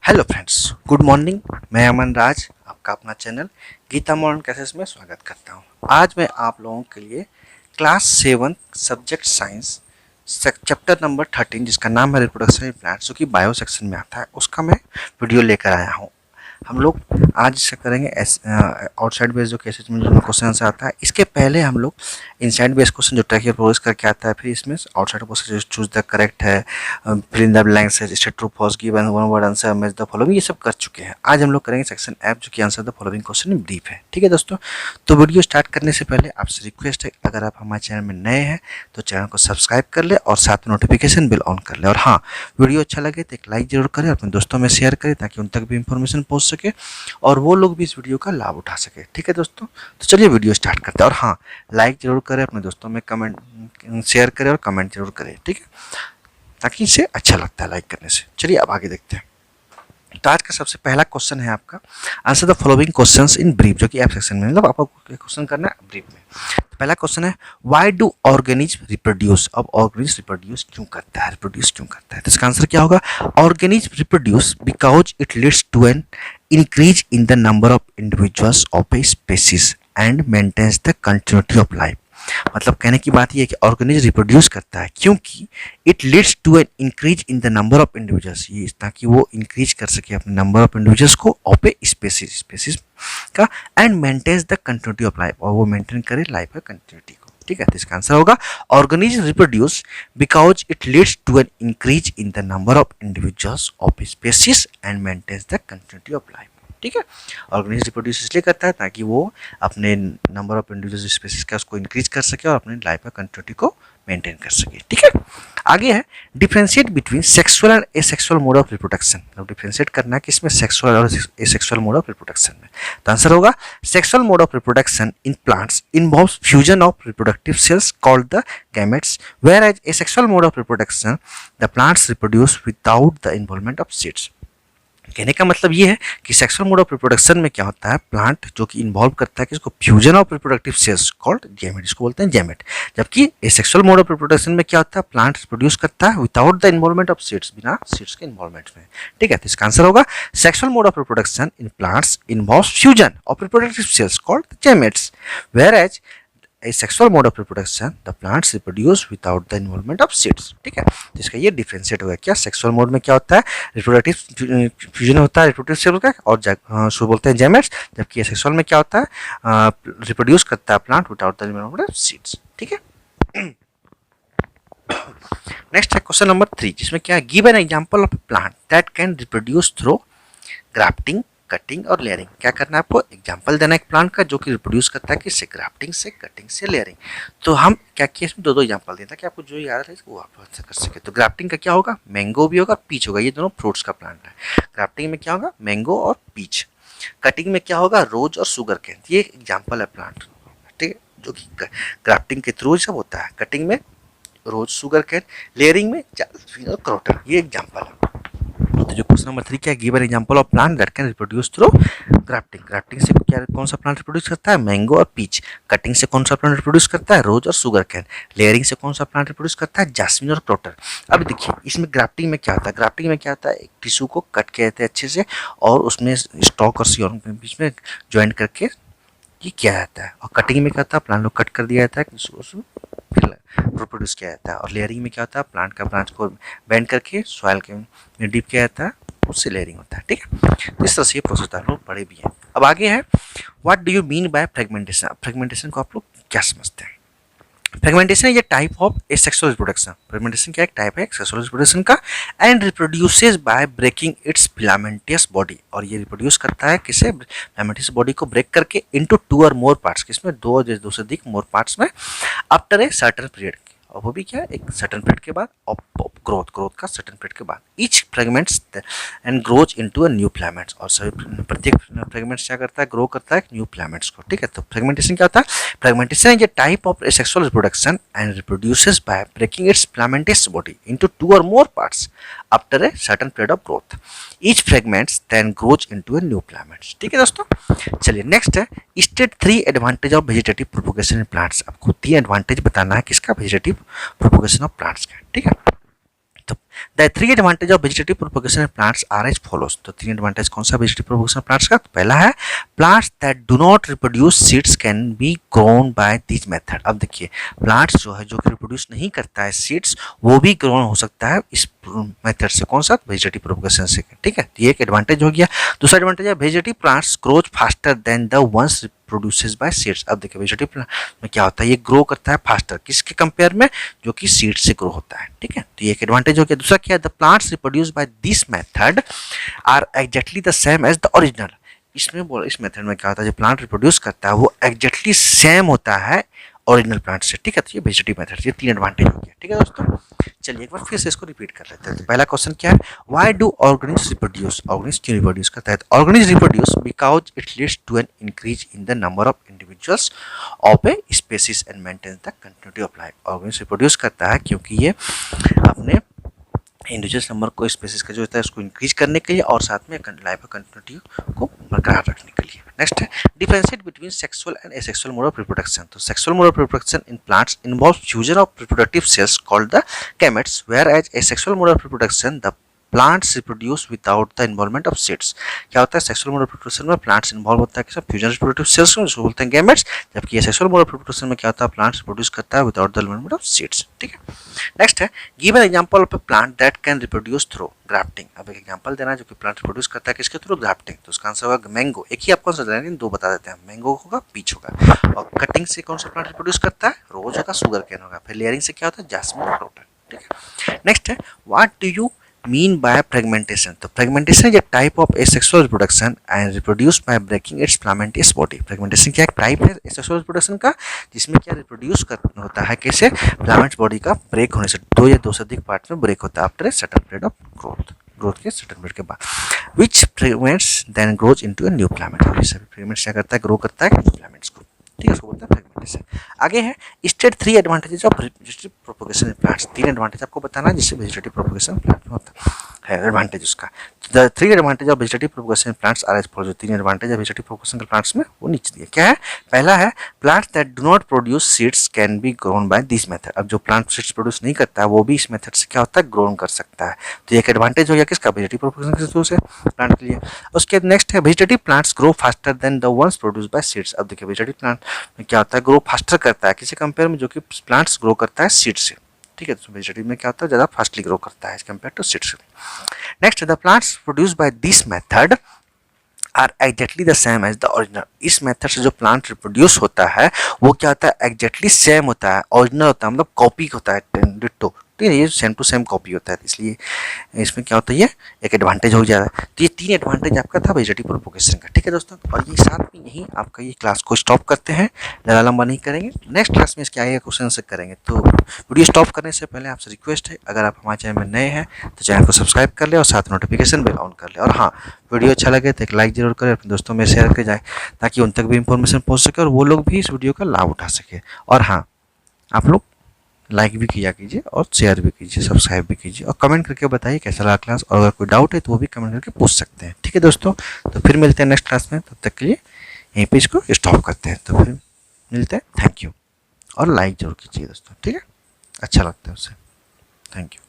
Hello friends, good morning. मैं अमन राज आपका अपना चैनल गीता मॉडर्न क्लासेस में स्वागत करता हूं। आज मैं आप लोगों के लिए class 7 subject science chapter number 13 जिसका नाम है रिप्रोडक्शन प्लांट्स जो कि बायो सेक्शन में आता है उसका मैं वीडियो लेकर आया हूं। हम लोग आज से करेंगे आउटसाइड बेस्ड जो केसेस में जो क्वेश्चन आंसर आता है। इसके पहले हम लोग इनसाइड बेस्ड क्वेश्चन जो ट्रैक प्रोग्रेस करके आता है, फिर इसमें outside question choose the correct है, फिल इन द ब्लैंक्स है, state true false given one word answer, match the following, ये सब कर चुके हैं। आज हम लोग करेंगे सेक्शन एफ जो कि answer the following question in brief है। ठीक है दोस्तों, तो वीडियो स्टार्ट करने से पहले आपसे रिक्वेस्ट है, अगर आप हमारे चैनल में नए हैं तो चैनल को सब्सक्राइब कर ले और साथ में नोटिफिकेशन बिल ऑन कर ले। और हाँ, वीडियो अच्छा लगे तो एक लाइक जरूर करें, अपने दोस्तों में शेयर करें ताकि उन तक भी इंफॉर्मेशन पहुंच सके और वो लोग भी इस वीडियो का लाभ उठा सके। ठीक है दोस्तों, तो चलिए वीडियो स्टार्ट करते हैं। और हाँ, लाइक जरूर करें, अपने दोस्तों में कमेंट शेयर करें और कमेंट जरूर करें। ठीक है, ताकि इसे अच्छा लगता है लाइक करने से। चलिए अब आगे देखते हैं। तो आज का सबसे पहला क्वेश्चन है आपका, answer the following questions in brief, जो कि एफ सेक्शन में मतलब आपको क्वेश्चन करना है ब्रीफ में। तो पहला क्वेश्चन है, व्हाई डू ऑर्गेनिज्म रिप्रोड्यूस। अब ऑर्गेनिज्म रिप्रोड्यूस क्यों करता है, रिप्रोड्यूस क्यों करता है, तो इसका आंसर क्या होगा, organism reproduce because it leads to an increase in the number of individuals of a species and maintains the continuity of life. मतलब कहने की बात यह है कि ऑर्गेनिज्म रिप्रोड्यूस करता है क्योंकि it leads to an increase in the number of individuals, ये ताकि वो इंक्रीज कर सके अपने नंबर ऑफ इंडिविजुअल्स को ऑफ ए स्पेसीज का, and maintains the continuity of life, और वो मेंटेन करे लाइफ का कंटिन्यूटी को। ठीक है, तो इसका आंसर होगा organism reproduce because it leads to an increase in the number of individuals of species and maintains the continuity of life. ठीक है, ऑर्गेनिज्म रिप्रोड्यूस इसलिए करता है ताकि वो अपने नंबर ऑफ इंडिविजुअल स्पीसीज का उसको इंक्रीज कर सके और अपने लाइफ का कंटिन्यूटी को मेंटेन कर सके। ठीक है, आगे है differentiate between sexual and asexual mode of reproduction. मतलब डिफरेंशिएट करना है किसमें, सेक्सुअल और एसेक्सुअल मोड ऑफ रिप्रोडक्शन में। तो आंसर होगा sexual mode of reproduction in plants involves fusion of reproductive cells called the gametes, whereas asexual mode of reproduction the plants reproduce without the involvement of seeds। कहने का मतलब ये है कि sexual mode of reproduction में क्या होता है, प्लांट जो कि इन्वॉल्व करता है कि इसको fusion of reproductive cells called gamete, इसको बोलते हैं गैमेट। जबकि एसेक्सुअल मोड ऑफ रिप्रोडक्शन में क्या होता है, प्लांट प्रोड्यूस करता है without the involvement of seeds, बिना सीड्स के इन्वॉल्वमेंट में। ठीक है, तो इसका आंसर होगा sexual mode of reproduction in plants involves fusion of reproductive cells called gametes, whereas asexual mode of reproduction the plants reproduce without the involvement of seeds। ठीक है, तो इसका ये डिफरेंशिएट होगा। क्या सेक्सुअल मोड में क्या होता है, रिप्रोडक्टिव फ्यूजन होता है रिप्रोडक्टिव सेल का और सो बोलते हैं गैमेट्स, जबकि एसेक्सुअल में क्या होता है, रिप्रोड्यूस करता है plant without the involvement of seeds. ठीक है, नेक्स्ट है क्वेश्चन नंबर 3 जिसमें क्या है, give an example of plant that can reproduce through grafting, cutting और लेयरिंग। क्या करना है आपको, एग्जांपल देना है एक प्लांट का जो कि रिप्रोड्यूस करता है किससे, ग्राफ्टिंग से, कटिंग से, लेयरिंग। तो हम क्या किए, इसमें दो एग्जांपल दिए ताकि आपको जो याद है वो आप आंसर कर सके। तो ग्राफ्टिंग का क्या होगा, मैंगो भी होगा, पीच होगा, ये दोनों फ्रूट्स का प्लांट है। ग्राफ्टिंग में क्या होगा, मैंगो और पीच। कटिंग में क्या होगा, रोज और शुगर केन। ये एग्जाम्पल है प्लांट, ठीक है, जो कि ग्राफ्टिंग के थ्रू सब होता है। कटिंग में रोज, शुगर केन, लेयरिंग में जास्मिन और क्रोटन, ये एग्जाम्पल है। तो जो क्वेश्चन नंबर 3 क्या है, give an example of plant that can reproduce through grafting. Grafting से क्या कौन सा प्लांट रिप्रोड्यूस करता है, मैंगो और पीच। कटिंग से कौन सा प्लांट रिप्रोड्यूस करता है, रोज और शुगर कैन। लेयरिंग से कौन सा प्लांट रिप्रोड्यूस करता है, जास्मिन और क्लोटर। अब देखिए इसमें ग्राफ्टिंग में क्या होता है, ग्राफ्टिंग में क्या होता है, एक टिश्यू को कट किया जाता है अच्छे से और उसमें स्टॉक और सीरम के बीच में ज्वाइन करके ये किया जाता है। और कटिंग में क्या होता है, प्लांट को कट कर दिया जाता है, फिर प्रोड्यूस किया जाता है। और लेयरिंग में क्या होता है, प्लांट का ब्रांच को बेंड करके सॉइल के में डीप किया जाता है, उससे लेयरिंग होता है। ठीक है, तो इस तरह से ये प्रोसेस आप लोग पढ़े भी हैं। अब आगे है, what do you mean by fragmentation. Fragmentation को आप लोग क्या समझते हैं। Fragmentation is a type of asexual reproduction. Fragmentation क्या एक टाइप है सेक्सुअल रिप्रोडक्शन का, and reproduces by breaking its filamentous body. और ये रिप्रोड्यूस करता है किसे, फिलामेंटियस बॉडी को ब्रेक करके इनटू 2 और मोर पार्ट्स, किसमें दो से अधिक मोर पार्ट्स में, आफ्टर ए सर्टेन पीरियड। और वो भी क्या, एक सर्टेन पीरियड के बाद, ग्रोथ का सर्टेन पीरियड के बाद। Each fragments and grows into a new filaments. और सभी प्रत्येक फ्रेगमेंट्स क्या करता है, ग्रो करता है न्यू फिलामेंट्स को। ठीक है, तो फ्रेगमेंटेशन क्या होता है, fragmentation is a type of sexual reproduction and reproduces by breaking its filamentous body into 2 और more parts after a certain period of growth. Each fragments then grows into a new filaments. ठीक है दोस्तों, चलिए next है, state 3 advantage of vegetative propagation in plants. आपको 3 advantage बताना है किसका, वेजिटेटिव प्रोपोगेशन ऑफ प्लांट्स का। ठीक है, तो the three advantage of vegetative propagation plants are as follows. तो तीन एडवांटेज कौन सा वेजिटेटिव प्रोपगेशन प्लांट्स का? तो पहला है plants that do not reproduce seeds can be grown by this method. अब देखिए प्लांट्स जो है जो कि रिप्रोड्यूस नहीं करता है सीड्स, वो भी ग्रोन हो सकता है इस मेथड से। कौन सा? वेजिटेटिव प्रोपगेशन से। ठीक है, ये एक एडवांटेज हो गया। दूसरा एडवांटेज है vegetative plants grows faster than the ones produces bye seeds. अब देखिए वेजिटेटिव प्लांट में क्या होता है, ये ग्रो करता है फास्टर, किसके कंपेयर में? जो कि सीड से ग्रो होता है। ठीक है, तो ये एक एडवांटेज हो गया। दूसरा क्या है, the plants reproduce by this method are exactly the same as the original. इस मेथड में क्या होता है, जो प्लांट रिप्रोड्यूस करता है वो एग्जैक्टली सेम होता है ओरिजिनल प्लांट से। ठीक है, तो ये वेजिटेटिव मेथड, ये तीन एडवांटेज हो गया। ठीक है दोस्तों, चलिए एक बार फिर से इसको रिपीट कर लेते हैं। तो पहला क्वेश्चन क्या है, why do organism reproduce? Organism क्यों रिप्रोड्यूस करता है? Organism reproduce because it leads to an increase in the number of individuals of a species and maintains the continuity of life. Organism reproduce करता है क्योंकि ये अपने इंडिविजुअल नंबर को spaces का जो होता है उसको इंक्रीज करने के लिए और साथ में लाइफ कंटिन्यूटी को बरकरार रखने के लिए। नेक्स्ट है differentiate between sexual and asexual mode of reproduction. तो sexual mode of reproduction in plants involve fusion of reproductive cells called the gametes, whereas asexual mode of reproduction the plants reproduce without the involvement of seeds. क्या होता है, sexual mode of reproduction में plants involve होता है कि fusion reproductive cells को जिसको बोलते हैं गैमेट्स, जबकि ये सेक्सुअल मोड ऑफ रिप्रोडक्शन में क्या होता है, प्लांट्स रिप्रोड्यूस करता है without the involvement of seeds. ठीक है, नेक्स्ट है give an example of a plant that can reproduce through grafting. अब एक एग्जांपल देना जो कि प्लांट रिप्रोड्यूस करता है किसके थ्रू? ग्राफ्टिंग। तो उसका आंसर होगा मैंगो। एक ही आपको आंसर देना है, दो बता देते हैं, मैंगो होगा, पीच होगा। और कटिंग से कौन सा प्लांट रिप्रोड्यूस करता है? रोज होगा, शुगर केन होगा। फिर लेयरिंग से क्या होता है? जैस्मिन और क्रोटन। ठीक है, नेक्स्ट है what do you mean by fragmentation. तो fragmentation is a type of asexual reproduction and reproduce by breaking its filamentous body. Fragmentation क्या एक टाइप है एसेक्सुअल रिप्रोडक्शन का, जिसमें क्या रिप्रोड्यूस करना होता है कैसे? फिलामेंट्स बॉडी का ब्रेक होने से, दो या दो से अधिक पार्ट में ब्रेक होता है after a certain period of growth के सर्टेन पीरियड के बाद। Which fragments then grows into a new filament. ये सभी फ्रेगमेंट्स क्या करता है? ग्रो करता है फिलामेंट्स को। ठीक है, उसको बोलते हैं फ्रेगमेंटेशन। आगे है state three advantages of vegetative propagation in plants. तीन एडवांटेज आपको बताना है जिससे वेजिटेटिव प्रोपगेशन प्लांट में होता है एडवांटेज उसका। The three advantage of vegetative propagation in plants are as follows. तीन एडवांटेज है वेजिटेटिव प्रोपगेशन के प्लांट्स में, वो नीचे दिए। क्या है? पहला है plants that do not produce seeds can be grown by this method. अब जो प्लांट सीड्स प्रोड्यूस नहीं करता है वो भी इस मेथड से क्या होता है? ग्रोन कर सकता है। तो एक एडवांटेज हो गया किसका? वेजिटेटिव प्रोपगेशन के थ्रू से प्लांट के लिए। उसके नेक्स्ट है vegetative plants grow faster than the ones produce by seeds. अब देखिए वेजिटेटिव प्लांट में क्या होता है? ग्रो फास्टर करता है किसी कंपेयर में, जो कि प्लांट्स ग्रो करता है सीड से। ठीक है, तो वेजिटेटिव में क्या होता है? ज़्यादा फास्टली ग्रो करता है as compare to seeds. Next the plants produce by this method are exactly the same as the original. इस मेथड से जो प्लांट रिप्रोड्यूस होता है वो क्या होता है? एग्जैक्टली सेम होता है, ओरिजिनल होता है, मतलब कॉपी होता है, डिट्टो। ठीक है, ये सेम टू सेम कॉपी होता है, इसलिए इसमें क्या होता है? ये एक एडवांटेज हो जाता है। तो ये तीन एडवांटेज आपका था वेजिटेटिव प्रोपगेशन का। ठीक है दोस्तों, और ये साथ में यही आपका ये क्लास को स्टॉप करते हैं, ज़्यादा लंबा नहीं करेंगे। नेक्स्ट क्लास में इसके आगे क्वेश्चन से करेंगे। तो वीडियो स्टॉप करने से पहले आपसे रिक्वेस्ट है, अगर आप हमारे चैनल में नए हैं तो चैनल को सब्सक्राइब कर ले और साथ नोटिफिकेशन बेल ऑन कर ले। और हाँ, वीडियो अच्छा लगे तो एक लाइक जरूर करें, अपने दोस्तों में शेयर कर जाए ताकि उन तक भी इंफॉर्मेशन पहुँच सके और वो लोग भी इस वीडियो का लाभ उठा सके। और हाँ, आप लोग लाइक भी किया कीजिए और शेयर भी कीजिए, सब्सक्राइब भी कीजिए और कमेंट करके बताइए कैसा लगा क्लास। और अगर कोई डाउट है तो वो भी कमेंट करके पूछ सकते हैं। ठीक है दोस्तों, तो फिर मिलते हैं नेक्स्ट क्लास में, तब तक के लिए यहीं पे इसको स्टॉप करते हैं। तो फिर मिलते हैं, थैंक यू। और लाइक जरूर कीजिए दोस्तों, ठीक है, अच्छा लगता है उससे। Thank you.